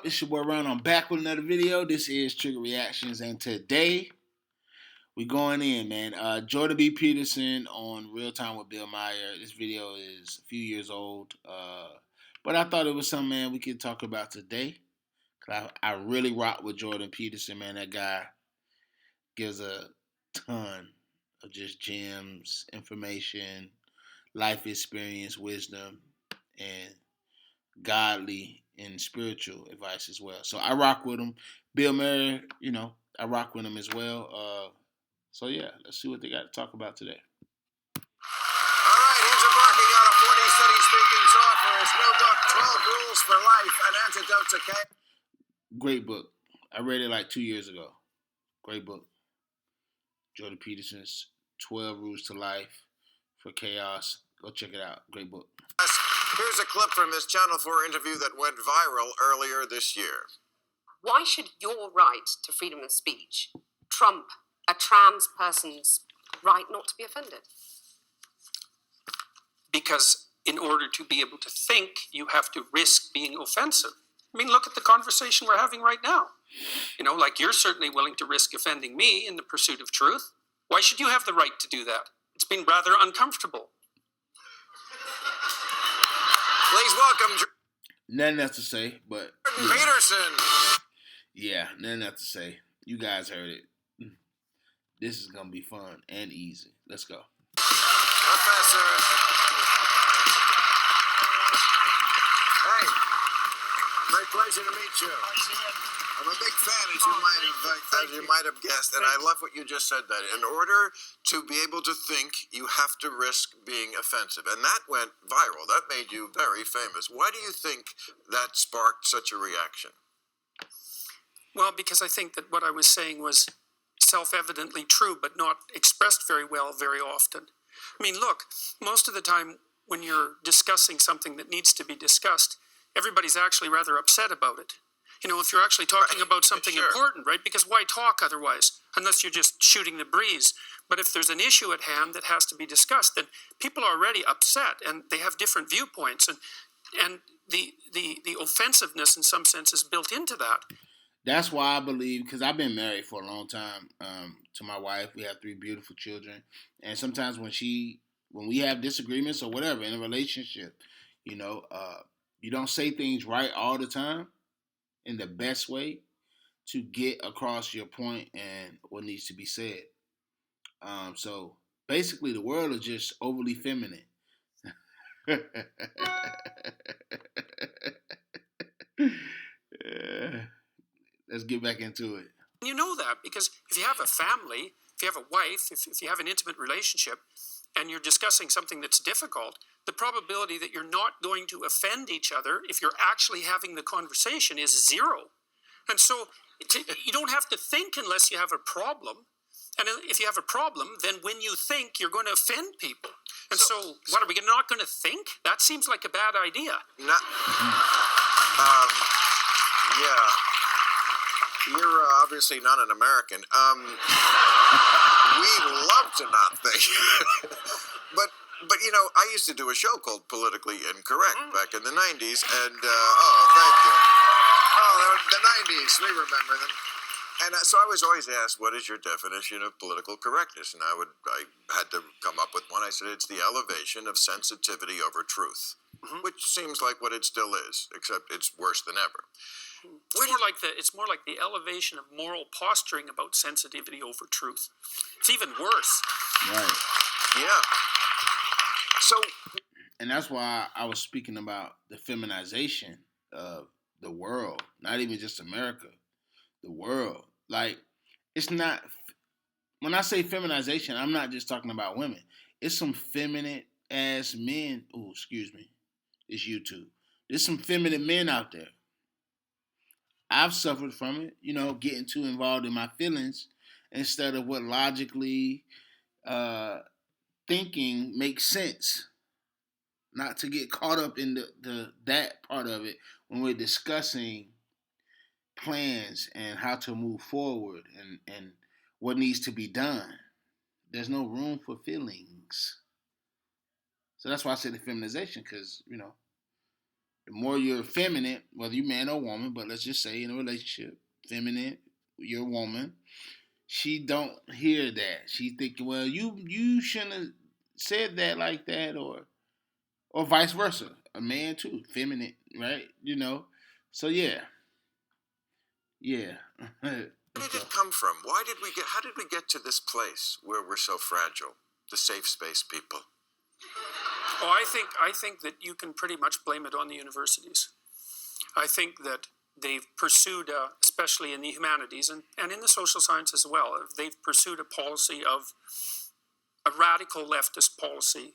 It's your boy Ron. I'm back with another video. This is Trigger Reactions, and today we going in, man. Jordan B. Peterson on Real Time with Bill Maher. This video is a few years old, but I thought it was something, man, we could talk about today. Cause I really rock with Jordan Peterson, man. That guy gives a ton of just gems, information, life experience, wisdom, and godly and spiritual advice as well. So I rock with him. Bill Maher, I rock with him as well. So yeah, let's see what they got to talk about today. All right, he's embarking on a 40-study speaking tour for his new book, 12 Rules for Life, An Antidote to Chaos. Great book. I read it like 2 years ago. Great book. Jordan Peterson's 12 Rules to Life for Chaos. Go check it out. Great book. Here's a clip from his Channel 4 interview that went viral earlier this year. Why should your right to freedom of speech trump a trans person's right not to be offended? Because in order to be able to think, you have to risk being offensive. I mean, look at the conversation we're having right now. Like you're certainly willing to risk offending me in the pursuit of truth. Why should you have the right to do that? It's been rather uncomfortable. Please welcome Nothing else to say, but Jordan Peterson. Yeah, nothing else to say. You guys heard it. This is gonna be fun and easy. Let's go. Professor. Hey, great pleasure to meet you. I'm a big fan, as you might have guessed, and I love what you just said. That in order to be able to think, you have to risk being offensive, and that went viral. That made you very famous. Why do you think that sparked such a reaction? Well, because I think that what I was saying was self-evidently true, but not expressed very well very often. I mean, look, most of the time when you're discussing something that needs to be discussed, everybody's actually rather upset about it. If you're actually talking about something important, right? Because why talk otherwise, unless you're just shooting the breeze? But if there's an issue at hand that has to be discussed, then people are already upset and they have different viewpoints. And the offensiveness in some sense is built into that. That's why I believe, because I've been married for a long time to my wife. We have 3 beautiful children. And sometimes when we have disagreements or whatever in a relationship, you don't say things right all the time in the best way to get across your point and what needs to be said. So basically the world is just overly feminine. Let's get back into it. You know that because if you have a family, if you have a wife, if you have an intimate relationship, and you're discussing something that's difficult, the probability that you're not going to offend each other if you're actually having the conversation is 0. And so you don't have to think unless you have a problem. And if you have a problem, then when you think, you're going to offend people. And so what, are we not going to think? That seems like a bad idea. Yeah. You're obviously not an American. We'd love to not think. but I used to do a show called Politically Incorrect back in the 90s, and thank you. The 90s, we remember them. And so I was always asked, what is your definition of political correctness? And I had to come up with one. I said, it's the elevation of sensitivity over truth, which seems like what it still is, except it's worse than ever. It's more like the elevation of moral posturing about sensitivity over truth. It's even worse. Right. Yeah. So, and that's why I was speaking about the feminization of the world, not even just America, the world. Like, it's not, when I say feminization, I'm not just talking about women. It's some feminine ass men. Oh, excuse me. It's YouTube. There's some feminine men out there. I've suffered from it, getting too involved in my feelings instead of what logically thinking makes sense. Not to get caught up in that part of it when we're discussing plans and how to move forward and what needs to be done. There's no room for feelings. So that's why I said the feminization, because, The more you're feminine, whether you're man or woman, but let's just say in a relationship, feminine, you're a woman. She don't hear that. She thinking, well, you shouldn't have said that like that, or vice versa. A man too, feminine, right? So yeah, yeah. Where did it come from? How did we get to this place where we're so fragile? The safe space people. Oh, I think that you can pretty much blame it on the universities. I think that they've pursued, especially in the humanities and in the social sciences as well, they've pursued a policy of a radical leftist policy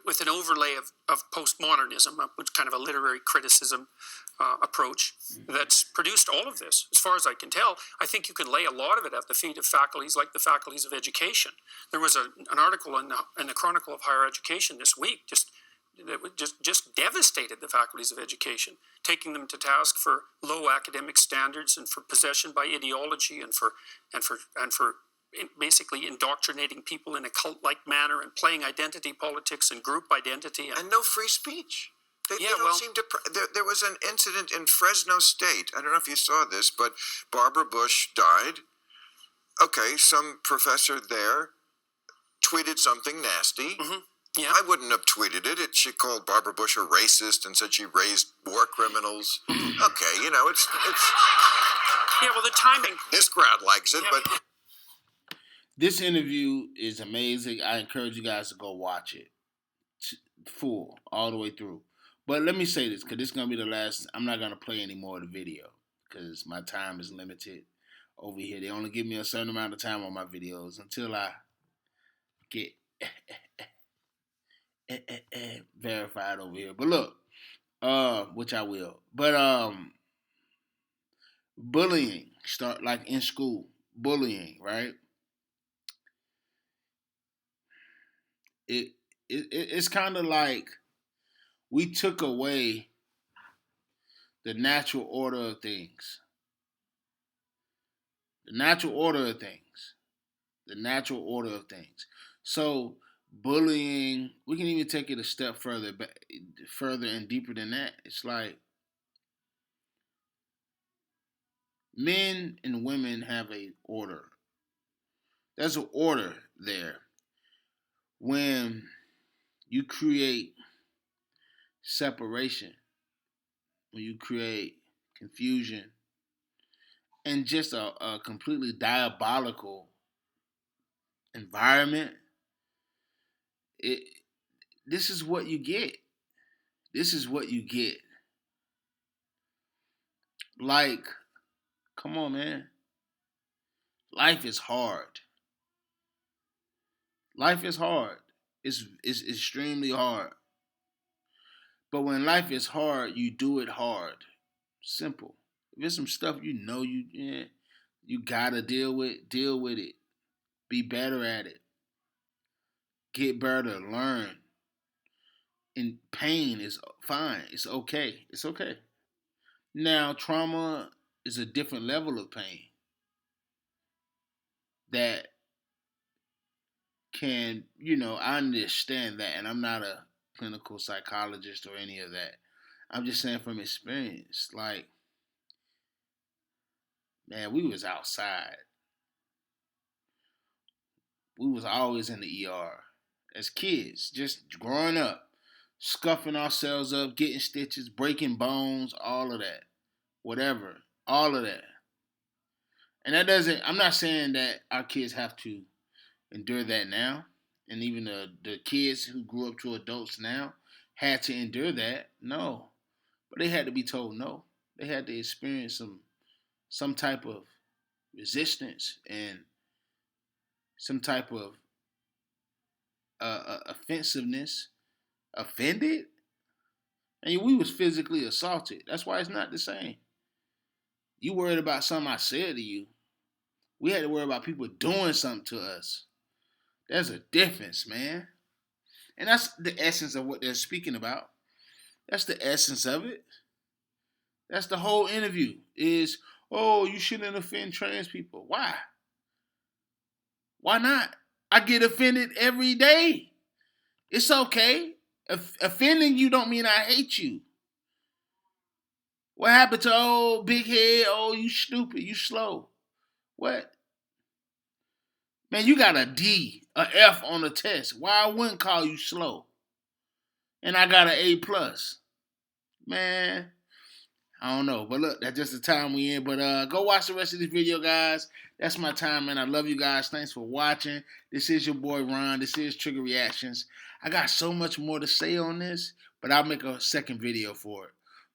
with an overlay of postmodernism, which kind of a literary criticism approach that's produced all of this. As far as I can tell, I think you can lay a lot of it at the feet of faculties like the faculties of education. There was an article in the Chronicle of Higher Education this week that just devastated the faculties of education, taking them to task for low academic standards and for possession by ideology and for basically indoctrinating people in a cult-like manner and playing identity politics and group identity. And no free speech. They don't seem to. There was an incident in Fresno State. I don't know if you saw this, but Barbara Bush died. Okay, some professor there tweeted something nasty. Mm-hmm. Yeah. I wouldn't have tweeted it. She called Barbara Bush a racist and said she raised war criminals. Okay, it's. Yeah, well, the timing. This crowd likes it, Yeah. but. This interview is amazing. I encourage you guys to go watch it full, all the way through. But let me say this, because this is going to be the last. I'm not going to play any more of the video because my time is limited over here. They only give me a certain amount of time on my videos until I get verified over here. But look, which I will. But bullying, start like in school. Bullying, right? It's kind of like we took away the natural order of things. The natural order of things. The natural order of things. So bullying, we can even take it a step further and deeper than that. It's like men and women have a order. There's an order there. When you create separation, when you create confusion, and just a completely diabolical environment, this is what you get. This is what you get. Like, come on, man. Life is hard. Life is hard. It's extremely hard. But when life is hard, you do it hard. Simple. If there's some stuff you gotta deal with it. Be better at it. Get better. Learn. And pain is fine. It's okay. It's okay. Now, trauma is a different level of pain that can, I understand that, and I'm not a clinical psychologist or any of that. I'm just saying from experience, like, man, we was outside. We was always in the ER as kids, just growing up, scuffing ourselves up, getting stitches, breaking bones, all of that, whatever, all of that. And I'm not saying that our kids have to endure that now. And even the kids who grew up to adults now had to endure that. No. But they had to be told no. They had to experience some type of resistance and some type of offensiveness. Offended? And we was physically assaulted. That's why it's not the same. You worried about something I said to you. We had to worry about people doing something to us. There's a difference, man. And that's the essence of what they're speaking about. That's the essence of it. That's the whole interview is, you shouldn't offend trans people. Why? Why not? I get offended every day. It's okay. Offending you don't mean I hate you. What happened to old big head? Oh, you stupid. You slow. What? Man, you got a D, a F on the test. Why I wouldn't call you slow? And I got an A+. Man, I don't know. But look, that's just the time we in. But go watch the rest of this video, guys. That's my time, man. I love you guys. Thanks for watching. This is your boy, Ron. This is Trigger Reactions. I got so much more to say on this, but I'll make a second video for it.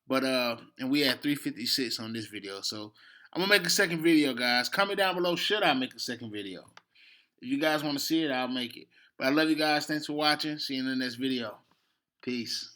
But, and we had 356 on this video. So I'm going to make a second video, guys. Comment down below, should I make a second video? If you guys want to see it, I'll make it. But I love you guys. Thanks for watching. See you in the next video. Peace.